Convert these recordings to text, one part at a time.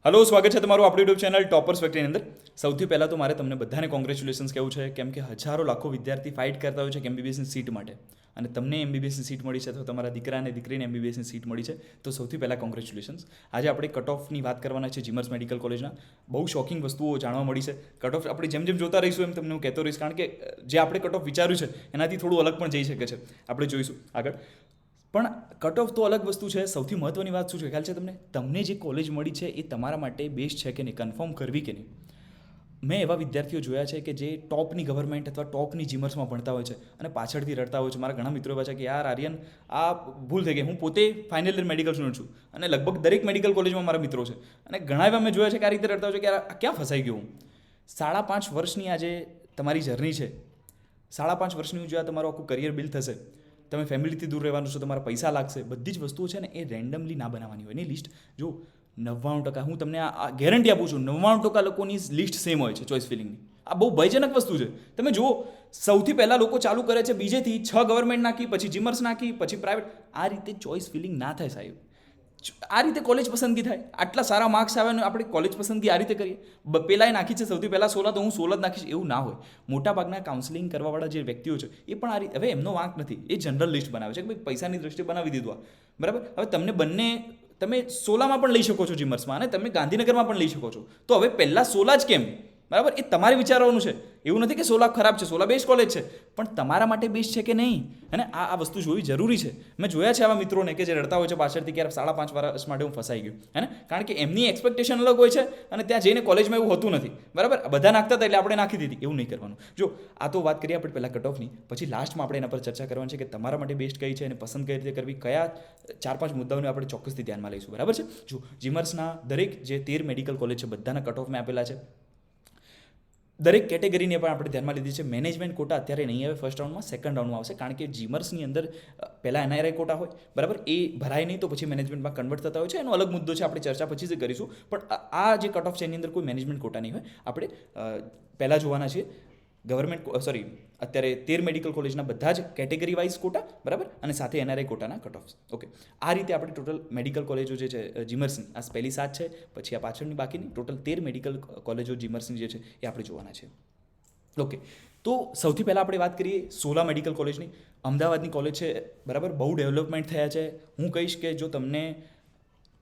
Hello, સ્વાગત છે તમારું આપણી યુટ્યુબ ચેનલ ટોપર્સ ફેક્ટરીની અંદર. સૌથી પહેલાં તો મારે તમને બધાને કોંગ્રેચ્યુલેશન્સ કહેવું છે, કેમ કે હજારો લાખો વિદ્યાર્થી ફાઇટ કરતા હોય છે કે એમબીબીએસની સીટ માટે, અને તમને એમબીબીએસની સીટ મળી છે તો તમારા દીકરા અને દીકરીને એમબીબીએસની સીટ મળી છે, તો સૌથી પહેલાં કોંગ્રેચ્યુલેશન્સ. આજે આપણે કટ ઓફની વાત કરવાના છે જીમર્સ મેડિકલ કોલેજના. બહુ શોકિંગ વસ્તુઓ જાણવા મળી છે. કટ ઓફ આપણે જેમ જેમ જોતા રહીશું એમ તમને હું કહેતો રહીશ, કારણ કે જે આપણે કટ ઓફ વિચાર્યું છે એનાથી થોડું અલગ પણ જઈ શકે છે. આપણે જોઈશું આગળ. પણ કટ ઓફ તો અલગ વસ્તુ છે. સૌથી મહત્વની વાત શું છે ખ્યાલ છે તમને જે કોલેજ મળી છે એ તમારા માટે બેસ્ટ છે કે નહીં, કન્ફર્મ કરવી કે નહીં. મેં એવા વિદ્યાર્થીઓ જોયા છે કે જે ટોપની ગવર્મેન્ટ અથવા ટોપની જીમર્સમાં ભણતા હોય છે અને પાછળથી રડતા હોય છે. મારા ઘણા મિત્રો એવા છે કે યાર આર્યન, આ ભૂલ થઈ ગઈ. હું પોતે ફાઇનલ યર મેડિકલ સ્ટુડન્ટ છું અને લગભગ દરેક મેડિકલ કોલેજમાં મારા મિત્રો છે, અને ઘણા એવા મેં જોયા છે કે આ રીતે રડતા હોય છે કે યાર આ ક્યાં ફસાઈ ગયો હું. 5.5 વર્ષની આજે તમારી જર્ની છે. 5.5 વર્ષની જો આ તમારું આખું કરિયર બિલ્ડ થશે, તમે ફેમિલીથી દૂર રહેવાનું છો, તમારા પૈસા લાગશે, બધી જ વસ્તુઓ છે ને એ રેન્ડમલી ના બનાવવાની હોય. એની લિસ્ટ જો 99%, હું તમને આ ગેરંટી આપું છું, 99% લોકોની લિસ્ટ સેમ હોય છે ચોઇસ ફિલિંગની. આ બહુ ભયજનક વસ્તુ છે. તમે જુઓ, સૌથી પહેલાં લોકો ચાલુ કરે છે બીજેથી, 6 ગવર્મેન્ટ નાખી, પછી જીમર્સ નાખી, પછી પ્રાઇવેટ. આ રીતે ચોઇસ ફિલિંગ ના થાય સાહેબ. આ રીતે કોલેજ પસંદગી થાય. આટલા સારા માર્ક્સ આવે ને આપણે કોલેજ પસંદગી આ રીતે કરીએ. પેલાએ નાખી છે સૌથી પહેલાં 16, તો હું 16 જ નાખીશ એવું ના હોય. મોટાભાગના કાઉન્સેલિંગ કરવાવાળા જે વ્યક્તિઓ છે એ પણ આ રીતે, હવે એમનો વાંક નથી, એ જનરલ લિસ્ટ બનાવે છે કે ભાઈ પૈસાની દ્રષ્ટિએ બનાવી દીધું આ, બરાબર. હવે તમને બંને, તમે 16માં પણ લઈ શકો છો જીમર્સમાં, અને તમે ગાંધીનગરમાં પણ લઈ શકો છો. તો હવે પહેલાં 16 જ કેમ, બરાબર, એ તમારે વિચારવાનું છે. એવું નથી કે 16 ખરાબ છે, 16 બેસ્ટ કોલેજ છે, પણ તમારા માટે બેસ્ટ છે કે નહીં, અને આ વસ્તુ જોવી જરૂરી છે. મેં જોયા છે આવા મિત્રોને કે જે રડતા હોય છે પાછળથી કે 5.5 વર્ષ માટે હું ફસાઈ ગયો, હે ને, કારણ કે એમની એક્સપેક્ટેશન અલગ હોય છે અને ત્યાં જઈને કોલેજમાં એવું હોતું નથી, બરાબર. બધા નાખતા હતા એટલે આપણે નાખી દીધી, એવું નહીં કરવાનું. જો આ તો વાત કરીએ આપણે પહેલાં કટ ઓફની, પછી લાસ્ટમાં આપણે એના પર ચર્ચા કરવાની છે કે તમારા માટે બેસ્ટ કઈ છે અને પસંદ કઈ રીતે કરવી, કયા 4-5 મુદ્દાઓને આપણે ચોક્કસથી ધ્યાનમાં લઈશું, બરાબર છે. જો જીમર્સના દરેક જે 13 મેડિકલ કોલેજ છે બધાના કટ ઓફ મેં આપેલા છે. દરેક કેટેગરીને પણ આપણે ધ્યાનમાં લીધી છે. મેનેજમેન્ટ કોટા અત્યારે નહીં આવે ફર્સ્ટ રાઉન્ડમાં, સેકન્ડ રાઉન્ડમાં આવશે, કારણ કે જીમર્સની અંદર પહેલાં એનઆરઆઈ કોટા હોય, બરાબર, એ ભરાય નહીં તો પછી મેનેજમેન્ટમાં કન્વર્ટ થતા હોય છે. એનો અલગ મુદ્દો છે, આપણે ચર્ચા પછી જ કરીશું. પણ આ જે કટ ઓફ છે એની અંદર કોઈ મેનેજમેન્ટ કોટા નહીં હોય. આપણે પહેલાં જોવાના છીએ અત્યારે 13 મેડિકલ કોલેજના બધા જ કેટેગરી વાઇઝ કોટા, બરાબર, અને સાથે એનઆરઆઈ કોટાના કટ ઓફ. ઓકે, આ રીતે આપણે ટોટલ મેડિકલ કોલેજો જે છે જીમર્સની, આ પહેલી 7 છે, પછી આ પાછળની બાકીની ટોટલ 13 મેડિકલ કોલેજો જીમર્સની જે છે એ આપણે જોવાના છે. ઓકે, તો સૌથી પહેલાં આપણે વાત કરીએ 16 મેડિકલ કોલેજની. અમદાવાદની કોલેજ છે, બરાબર, બહુ ડેવલપમેન્ટ થયા છે. હું કહીશ કે જો તમને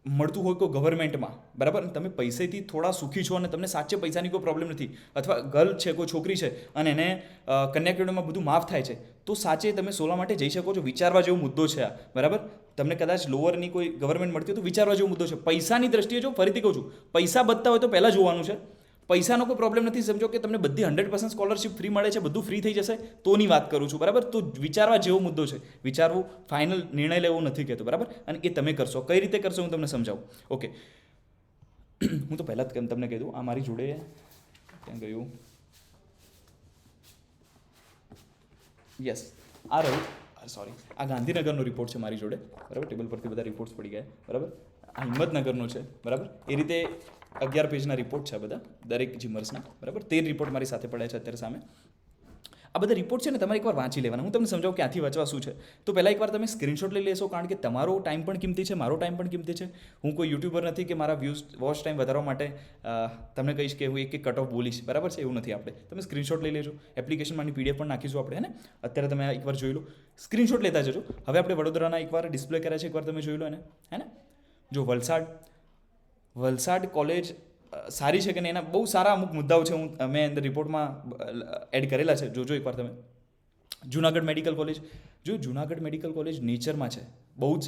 મળતું હોય કોઈ ગવર્મેન્ટમાં, બરાબર, તમે પૈસેથી થોડા સુખી છો અને તમને સાચે પૈસાની કોઈ પ્રોબ્લેમ નથી, અથવા ગર્લ છે, કોઈ છોકરી છે અને એને કન્યા કેળવણીમાં બધું માફ થાય છે, તો સાચે તમે 16 માટે જઈ શકો છો. વિચારવા જેવો મુદ્દો છે આ, બરાબર. તમને કદાચ લોઅરની કોઈ ગવર્મેન્ટ મળતી હોય તો વિચારવા જેવો મુદ્દો છે. પૈસાની દ્રષ્ટિએ જો, ફરીથી કહું છું, પૈસા બચતા હોય તો પહેલાં જોવાનું છે. પૈસાનો કોઈ પ્રોબ્લેમ નથી. સમજો કે તમને બધી 100% સ્કોલરશિપ ફ્રી મળે છે, બધું ફ્રી થઈ જશે, તોની વાત કરું છું, બરાબર. તો વિચારવા જેવો મુદ્દો છે. વિચારવું, ફાઇનલ નિર્ણય લેવો નથી કહેતો, બરાબર, અને એ તમે કરશો. કઈ રીતે કરશો હું તમને સમજાવું. ઓકે, હું તો પહેલાં જ તમને કહી દઉં, આ મારી જોડે ક્યાં ગયું, યસ, આ રહ્યું, સોરી, આ ગાંધીનગરનો રિપોર્ટ છે મારી જોડે, બરાબર. ટેબલ પરથી બધા રિપોર્ટ્સ પડી ગયા, બરાબર. આ હિંમતનગરનો છે, બરાબર. એ રીતે 11 પેજના રિપોર્ટ છે બધા દરેક જીમર્સના, બરાબર. 13 રિપોર્ટ મારી સાથે પડ્યા છે અત્યારે સામે. આ બધા રિપોર્ટ છે ને તમારે એકવાર વાંચી લેવાના. હું તમને સમજાવું ક્યાંથી વાંચવા શું છે. તો પહેલાં એકવાર તમે સ્ક્રીનશોટ લઈ લેશો, કારણ કે તમારો ટાઈમ પણ કિંમતી છે, મારો ટાઈમ પણ કિંમતી છે. હું કોઈ યુટ્યુબર નથી કે મારા વોચ ટાઈમ વધારવા માટે તમને કહીશ કે હું એક કટ ઓફ બોલીશ, બરાબર છે, એવું નથી. આપણે તમે સ્ક્રીનશોટ લઈ લેજો. એપ્લિકેશનમાંની પીડીએફ પણ નાખીશું આપણે, હે ને. અત્યારે તમે એકવાર જોઈ લો, સ્ક્રીનશોટ લેતા જજો. હવે આપણે વડોદરાના એકવાર ડિસ્પ્લે કર્યા છે, એકવાર તમે જોઈ લો એને, હે ને. જો વલસાડ કોલેજ સારી છે કે નહીં, એના બહુ સારા અમુક મુદ્દાઓ છે, મેં અંદર રિપોર્ટમાં એડ કરેલા છે, જોજો એકવાર તમે. જુનાગઢ મેડિકલ કોલેજ, જો જુનાગઢ મેડિકલ કોલેજ નેચરમાં છે, બહુ જ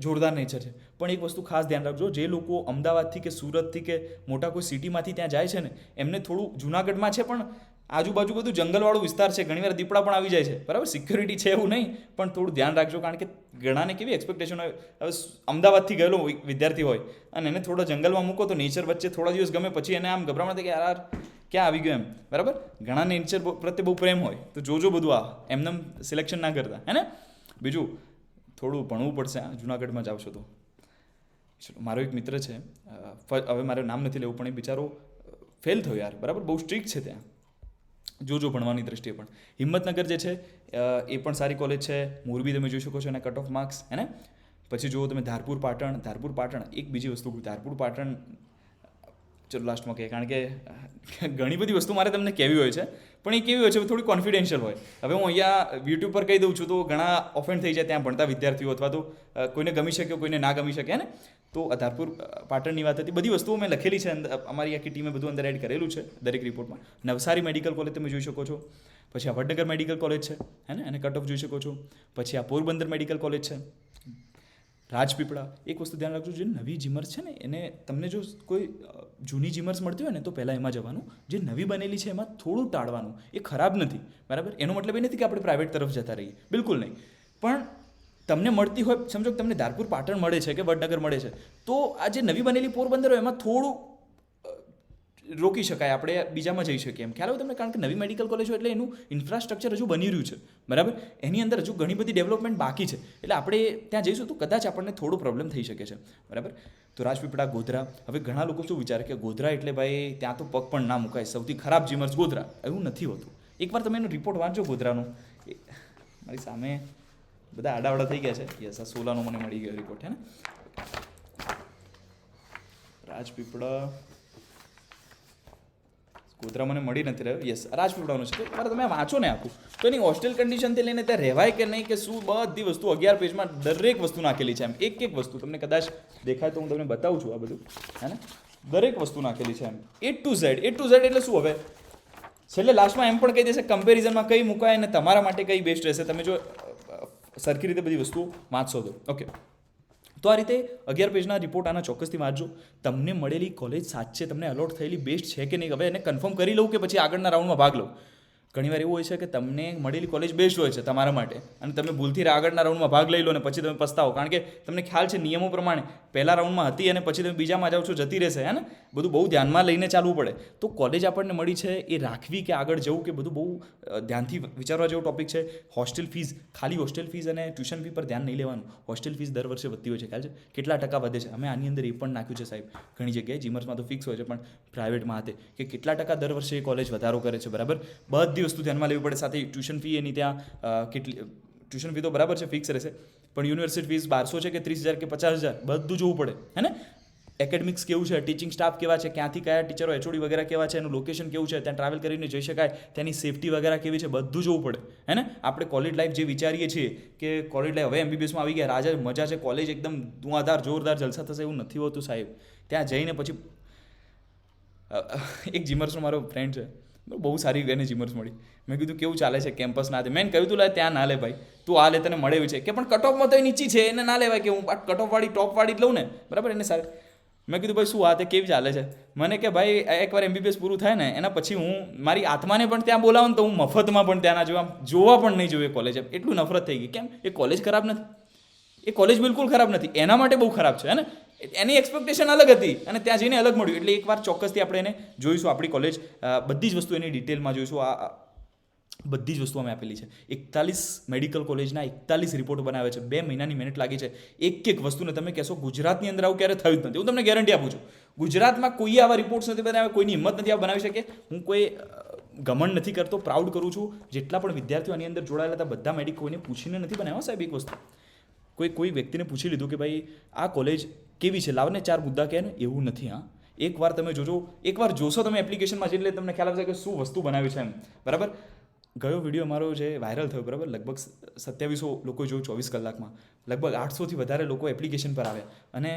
જોરદાર નેચર છે. પણ એક વસ્તુ ખાસ ધ્યાન રાખજો, જે લોકો અમદાવાદથી કે સુરતથી કે મોટા કોઈ સિટીમાંથી ત્યાં જાય છે ને, એમને થોડું જુનાગઢમાં છે પણ આજુબાજુ બધું જંગલવાળો વિસ્તાર છે, ઘણીવાર દીપડા પણ આવી જાય છે, બરાબર. સિક્યોરિટી છે એવું નહીં, પણ થોડું ધ્યાન રાખજો, કારણ કે ઘણાને કેવી એક્સપેક્ટેશન હોય. હવે અમદાવાદથી ગયેલો વિદ્યાર્થી હોય અને એને થોડો જંગલમાં મૂકો તો નેચર વચ્ચે થોડા દિવસ ગમે, પછી એને આમ ગભરામણ થાય કે યાર ક્યાં આવી ગયો એમ, બરાબર. ઘણા નેચર પ્રત્યે બહુ પ્રેમ હોય, તો જોજો બધું. આ એમને સિલેક્શન ના કરતા, હે ને. બીજું થોડું ભણવું પડશે જુનાગઢમાં જાવ છો તો. ચલો, મારો એક મિત્ર છે, હવે મારે નામ નથી લેવું, પણ એ બિચારો ફેલ થયો યાર, બરાબર. બહુ સ્ટ્રિક્ટ છે ત્યાં, જોજો ભણવાની દ્રષ્ટિએ પણ. હિંમતનગર જે છે એ પણ સારી કોલેજ છે. મોરબી તમે જોઈ શકો છો એના કટ ઓફ માર્ક્સ, હે ને. પછી જુઓ તમે ધારપુર પાટણ. એક બીજી વસ્તુ, ધારપુર પાટણ ચલો લાસ્ટમાં કહીએ, કારણ કે ઘણી બધી વસ્તુ મારે તમને કહેવી હોય છે, પણ એ કેવી હોય છે થોડી કોન્ફિડેન્શિયલ હોય. હવે હું અહીંયા યુટ્યુબ પર કહી દઉં છું તો ઘણા ઓફેન્ડ થઈ જાય ત્યાં ભણતા વિદ્યાર્થીઓ, અથવા તો કોઈને ગમી શકે કોઈને ના ગમી શકે ને. તો ધારપુર પાટણની વાત હતી, બધી વસ્તુઓ મેં લખેલી છે અમારી આખી ટીમે બધું અંદર એડ કરેલું છે દરેક રિપોર્ટમાં. નવસારી મેડિકલ કોલેજ તમે જોઈ શકો છો, પછી આ વડનગર મેડિકલ કોલેજ છે હે ને, એને કટ ઓફ જોઈ શકો છો. પછી આ પોરબંદર મેડિકલ કોલેજ છે, રાજપીપળા. એક વસ્તુ ધ્યાન રાખજો, જે નવી જીમર્સ છે ને એને તમને જો કોઈ જૂની જીમર્સ મળતી હોય ને તો પહેલાં એમાં જવાનું. જે નવી બનેલી છે એમાં થોડું ટાળવાનું. એ ખરાબ નથી, બરાબર. એનો મતલબ એ નથી કે આપણે પ્રાઇવેટ તરફ જતા રહીએ, બિલકુલ નહીં. પણ તમને મળતી હોય, સમજો કે તમને ધારપુર પાટણ મળે છે કે વડનગર મળે છે, તો આ જે નવી બનેલી પોરબંદર હોય એમાં થોડું રોકી શકાય, આપણે બીજામાં જઈ શકીએ એમ. ખ્યાલ હોય તમને, કારણ કે નવી મેડિકલ કોલેજ હોય એટલે એનું ઇન્ફ્રાસ્ટ્રક્ચર હજુ બની રહ્યું છે, બરાબર. એની અંદર હજુ ઘણી બધી ડેવલપમેન્ટ બાકી છે, એટલે આપણે ત્યાં જઈશું તો કદાચ આપણને થોડો પ્રોબ્લેમ થઈ શકે છે, બરાબર. તો રાજપીપળા, ગોધરા. હવે ઘણા લોકો શું વિચારે કે ગોધરા એટલે ભાઈ ત્યાં તો પગ પણ ના મુકાય, સૌથી ખરાબ જીમર્સ ગોધરા. એવું નથી હોતું. એકવાર તમે એનો રિપોર્ટ વાંચો ગોધરાનો, મારી સામે બધા આડાવડા થઈ ગયા છે. યસ, આ 16નો મને મળી ગયો રિપોર્ટ, હે ને. રાજપીપળા, ગોધરા મને મળી નથી રહ્યો. યસ, રાજપીપળાનું છે. તો મારે તમે વાંચો ને આખું, તો એની હોસ્ટેલ કન્ડિશનથી લઈને ત્યાં રહેવાય કે નહીં કે શું, બધી વસ્તુ 11 પેજમાં દરેક વસ્તુ નાખેલી છે એમ. એક એક વસ્તુ તમને કદાચ દેખાય તો હું તમને બતાવું છું આ બધું, હે ને. દરેક વસ્તુ નાખેલી છે એમ, A to Z. એટલે શું, હવે છેલ્લે લાસ્ટમાં એમ પણ કહી દેશે કમ્પેરિઝનમાં કઈ મુકાય અને તમારા માટે કઈ બેસ્ટ રહેશે, તમે જો સરખી રીતે બધી વસ્તુ વાંચશો તો. ઓકે, તો આ રીતે 11 પેજના રિપોર્ટ આના ચોક્કસથી વાંચજો. તમને મળેલી કોલેજ સાચે તમને અલોટ થયેલી બેસ્ટ છે કે નહીં, હવે એને કન્ફર્મ કરી લઉં કે પછી આગળના રાઉન્ડમાં ભાગ લઉં. ઘણીવાર એવું હોય છે કે તમને મળેલી કોલેજ બેસ્ટ હોય છે તમારા માટે, અને તમે ભૂલથી આગળના રાઉન્ડમાં ભાગ લઈ લો અને પછી તમે પસ્તાવો, કારણ કે તમને ખ્યાલ છે નિયમો પ્રમાણે પહેલા રાઉન્ડમાં હતી અને પછી તમે બીજામાં જાઓ છો, જતી રહેશે, હે ને. બધું બહુ ધ્યાનમાં લઈને ચાલવું પડે. તો કોલેજ આપણને મળી છે એ રાખવી કે આગળ જવું, કે બધું બહુ ધ્યાનથી વિચારવા જેવો ટોપિક છે. હોસ્ટેલ ફીસ, ખાલી હોસ્ટેલ ફીસ અને ટ્યુશન ફી પર ધ્યાન નહીં લેવાનું. હોસ્ટેલ ફીસ દર વર્ષે વધતી હોય છે, ખ્યાલ છે કેટલા ટકા વધે છે. અમે આની અંદર એ પણ નાખ્યું છે સાહેબ, ઘણી જગ્યાએ જીમર્સમાં તો ફિક્સ હોય છે, પણ પ્રાઇવેટમાં હતી કે કેટલા ટકા દર વર્ષે એ કોલેજ વધારો કરે છે, બરાબર. બધી વસ્તુ ધ્યાનમાં લેવી પડે. સાથે ટ્યુશન ફી એની ત્યાં કેટલી, ટ્યુશન ફી તો બરાબર છે ફિક્સ રહેશે, પણ યુનિવર્સિટી ફીસ 1200 છે કે 30,000 કે 50,000 બધું જોવું પડે, હે ને. એકેડમિક્સ કેવું છે, ટીચિંગ સ્ટાફ કેવા છે, ક્યાંથી કયા ટીચરો એચઓડી વગેરે કેવા છે, એનું લોકેશન કેવું છે, ત્યાં ટ્રાવેલ કરીને જઈ શકાય, ત્યાંની સેફટી વગેરે કેવી છે, બધું જોવું પડે, હે ને. આપણે કોલેજ લાઈફ જે વિચારીએ છીએ કે કોલેજ લાઈફ હવે એમબીબીએસમાં આવી ગયા, રાજા મજા છે, કોલેજ એકદમ ધુઆધાર જોરદાર જલસા થશે, એવું નથી હોતું સાહેબ. ત્યાં જઈને પછી એક જીમર્સનો મારો ફ્રેન્ડ છે, બહુ સારી એને જીમર્સ મળી. મેં કીધું કેવું ચાલે છે કેમ્પસ ના, મેં કહ્યું તું લે ત્યાં ના લે ભાઈ, તું આ લે તને મળે એવી છે કે, પણ કટ ઓફમાં તો એ નીચી છે, એને ના લેવાય કે હું કટ ઓફ વાળી ટોપ વાળી જ લઉં ને, બરાબર. એને સારી. મેં કીધું ભાઈ શું આ તે કેવી ચાલે છે, મને કે ભાઈ એકવાર એમબીબીએસ પૂરું થાય ને એના પછી હું મારી આત્માને પણ ત્યાં બોલાવું તો હું મફતમાં પણ ત્યાંના જોવા પણ નહીં જોઈએ કોલેજ. એટલું નફરત થઈ ગઈ. કેમ? એ કોલેજ ખરાબ નથી, એ કોલેજ બિલકુલ ખરાબ નથી, એના માટે બહુ ખરાબ છે, હે ને. એની એક્સપેક્ટેશન અલગ હતી અને ત્યાં જઈને અલગ મળ્યું. એટલે એકવાર ચોક્કસથી આપણે એને જોઈશું, આપણી કોલેજ બધી જ વસ્તુ એની ડિટેલમાં જોઈશું. આ બધી જ વસ્તુ અમે આપેલી છે. 41 મેડિકલ કોલેજના 41 રિપોર્ટ બનાવે છે, 2 મહિનાની મહેનત લાગી છે એક એક વસ્તુને. તમે કહેશો ગુજરાતની અંદર આવું ક્યારે થયું જ નથી, હું તમને ગેરંટી આપું છું. ગુજરાતમાં કોઈએ આવા રિપોર્ટ્સ નથી બનાવ્યા, કોઈની હિંમત નથી આ બનાવી શકે. હું કોઈ ગમન નથી કરતો, પ્રાઉડ કરું છું. જેટલા પણ વિદ્યાર્થીઓ આની અંદર જોડાયેલા હતા બધા મેડિકલ, કોઈને પૂછીને નથી બનાવ્યા સાહેબ. એક વસ્તુ કોઈ વ્યક્તિને પૂછી લીધું કે ભાઈ આ કોલેજ કેવી છે, લાવને 4 મુદ્દા કહે ને, એવું નથી. હા, એકવાર તમે જોજો, એકવાર જોશો તમે એપ્લિકેશનમાં એટલે તમને ખ્યાલ આવશે કે શું વસ્તુ બનાવી છે એમ, બરાબર. ગયો વિડીયો અમારો જે વાયરલ થયો, બરાબર, લગભગ 2700 લોકો જોયું 24 કલાકમાં, લગભગ 800થી વધારે લોકો એપ્લિકેશન પર આવ્યા અને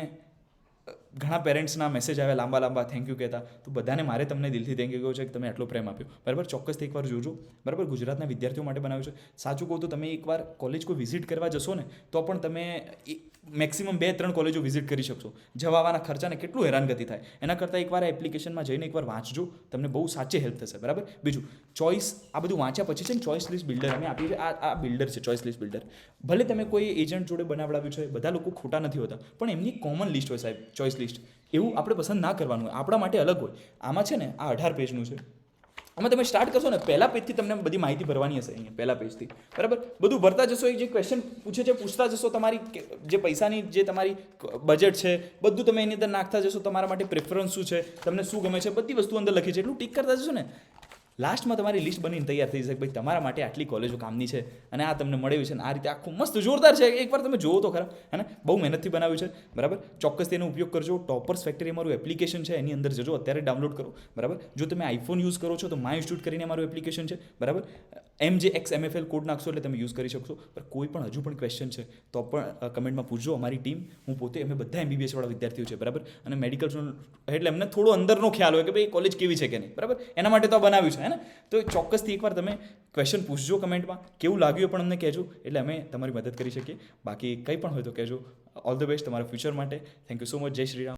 ઘણા પેરેન્ટ્સના મેસેજ આવ્યા લાંબા થેન્ક યુ કહેતા. તો બધાને મારે તમને દિલથી થેન્ક યુ કહ્યું છે કે તમે આટલો પ્રેમ આપ્યો, બરાબર. ચોક્કસથી એકવાર જોજો, બરાબર. ગુજરાતના વિદ્યાર્થીઓ માટે બનાવ્યું છે. સાચું કહું તો તમે એકવાર કોલેજ કોઈ વિઝિટ કરવા જશો ને તો પણ તમે મેક્સિમમ 2-3 કોલેજો વિઝિટ કરી શકશો. જવાના ખર્ચાને કેટલું હેરાનગતિ થાય, એના કરતાં એકવાર આ એપ્લિકેશનમાં જઈને એકવાર વાંચજો, તમને બહુ સાચે હેલ્પ થશે, બરાબર. બીજું ચોઇસ, આ બધું વાંચ્યા પછી છે ને ચોઇસ લિસ્ટ બિલ્ડર અમે આપી છે. આ બિલ્ડર છે, ચોઇસ લિસ્ટ બિલ્ડર. ભલે તમે કોઈ એજન્ટ જોડે બનાવડાવ્યું છે, બધા લોકો ખોટા નથી હોતા, પણ એમની કોમન લિસ્ટ હોય સાહેબ, ચોઇસ લિસ્ટ. એવું આપણે પસંદ ના કરવાનું હોય, આપણા માટે અલગ હોય. આમાં છે ને આ 18 પેજનું છે. આમાં તમે સ્ટાર્ટ કરશો ને પહેલા પેજથી તમને બધી માહિતી ભરવાની હશે અહીંયા પહેલા પેજથી, બરાબર. બધું ભરતા જશો, એ જે ક્વેશ્ચન પૂછે છે પૂછતા જશો, તમારી જે પૈસાની જે તમારી બજેટ છે બધું તમે એની અંદર નાખતા જશો. તમારા માટે પ્રેફરન્સ શું છે, તમને શું ગમે છે, બધી વસ્તુ અંદર લખી છે. એટલું ટીક કરતા જશો ને લાસ્ટમાં તમારી લિસ્ટ બનીને તૈયાર થઈ જશે કે ભાઈ તમારા માટે આટલી કોલેજો કામની છે અને આ તમને મળ્યું છે અને આ રીતે આખું મસ્ત જોરદાર છે. એકવાર તમે જુઓ તો ખરા, હે ને, બહુ મહેનતથી બનાવ્યું છે, બરાબર. ચોક્કસ તેનો ઉપયોગ કરજો. ટોપર્સ ફેક્ટરી અમારું એપ્લિકેશન છે, એની અંદર જજો, અત્યારે ડાઉનલોડ કરો, બરાબર. જો તમે આઈફોન યુઝ કરો છો તો માય ઇન્સ્ટિટ્યૂટ કરીને અમારું એપ્લિકેશન છે, બરાબર. MJXMFL કોડ નાખશો એટલે તમે યુઝ કરી શકશો. પણ કોઈ પણ હજુ પણ ક્વેશ્ચન છે તો પણ કમેન્ટમાં પૂછજો. અમારી ટીમ, હું પોતે, અમે બધા MBBS વાળા વિદ્યાર્થીઓ છે, બરાબર. અને મેડિકલ એટલે એમને થોડો અંદરનો ખ્યાલ હોય કે ભાઈ કોલેજ કેવી છે કે નહીં, બરાબર. એના માટે તો આ બનાવ્યું છે, હે ને. તો ચોક્કસથી એકવાર તમે ક્વેશ્ચન પૂછજો કમેન્ટમાં, કેવું લાગ્યું પણ અમને કહેજો, એટલે અમે તમારી મદદ કરી શકીએ. બાકી કંઈ પણ હોય તો કહેજો. ઓલ ધ બેસ્ટ તમારા ફ્યુચર માટે. Thank you so much. જય શ્રી રામ.